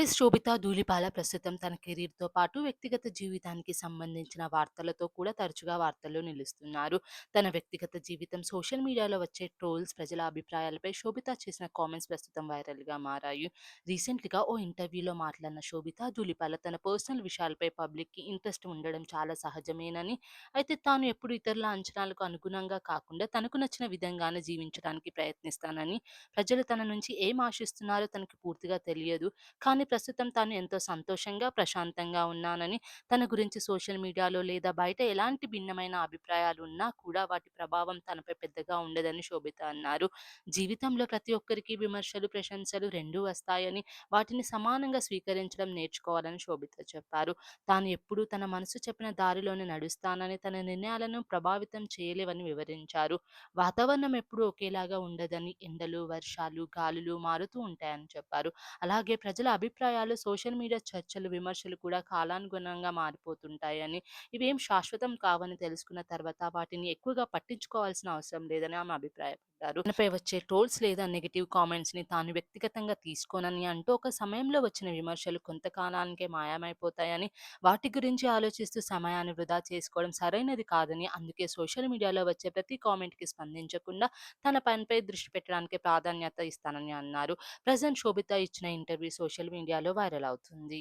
Actress Sobhita Dhulipala ప్రస్తుతం తన కెరీర్‌తో పాటు వ్యక్తిగత జీవితానికి సంబంధించిన వార్తలతో కూడా తరచుగా వార్తల్లో నిలుస్తున్నారు. తన వ్యక్తిగత జీవితం, సోషల్ మీడియాలో వచ్చే ట్రోల్స్, ప్రజల అభిప్రాయాలపై శోభిత చేసిన కామెంట్స్ ప్రస్తుతం వైరల్‌గా మారాయి. రీసెంట్‌గా ఓ ఇంటర్వ్యూలో మాట్లాడిన శోభితా ధూళిపాల తన పర్సనల్ విషయాలపై పబ్లిక్‌కి ఇంట్రెస్ట్ ఉండడం చాలా సహజమేనని, అయితే తాను ఎప్పుడూ ఇతరుల అంచనాలకు అనుగుణంగా కాకుండా తనకు నచ్చిన విధంగానే జీవించడానికి ప్రయత్నిస్తానని, ప్రజలు తన నుంచి ఏం ఆశిస్తున్నారో తనకి పూర్తిగా తెలియదు. కానీ ప్రస్తుతం తాను ఎంతో సంతోషంగా, ప్రశాంతంగా ఉన్నానని, తన గురించి సోషల్ మీడియాలో లేదా బయట ఎలాంటి భిన్నమైన అభిప్రాయాలు ఉన్నా కూడా వాటి ప్రభావం తనపై పెద్దగా ఉండదని శోభిత అన్నారు. జీవితంలో ప్రతి ఒక్కరికి విమర్శలు, ప్రశంసలు రెండూ వస్తాయని, వాటిని సమానంగా స్వీకరించడం నేర్చుకోవాలని శోభిత చెప్పారు. తాను ఎప్పుడూ తన మనసు చెప్పిన దారిలోనే నడుస్తానని, తన నిర్ణయాలను ప్రభావితం చేయలేవని వివరించారు. వాతావరణం ఎప్పుడూ ఒకేలాగా ఉండదని, ఎండలు, వర్షాలు, గాలులు మారుతూ ఉంటాయని చెప్పారు. అలాగే ప్రజల అభిప్రాయాలు, సోషల్ మీడియా చర్చలు, విమర్శలు కూడా కాలానుగుణంగా మారిపోతుంటాయని, ఇవేం శాశ్వతం కావని తెలుసుకున్న తర్వాత వాటిని ఎక్కువగా పట్టించుకోవాల్సిన అవసరం లేదని ఆమె అభిప్రాయపడ్డారు. తనపై వచ్చే ట్రోల్స్ లేదా నెగెటివ్ కామెంట్స్‌ని తాను వ్యక్తిగతంగా తీసుకోనని అంటూ, ఒక సమయంలో వచ్చిన విమర్శలు కొంతకాలానికే మాయమైపోతాయని, వాటి గురించి ఆలోచిస్తూ సమయాన్ని వృధా చేసుకోవడం సరైనది కాదని, అందుకే సోషల్ మీడియాలో వచ్చే ప్రతి కామెంట్‌కి స్పందించకుండా తన పనిపై దృష్టి పెట్టడానికే ప్రాధాన్యత ఇస్తానని అన్నారు. ప్రెజెంట్ శోభిత ఇచ్చిన ఇంటర్వ్యూ సోషల్ మీడియాలో వైరల్ అవుతుంది.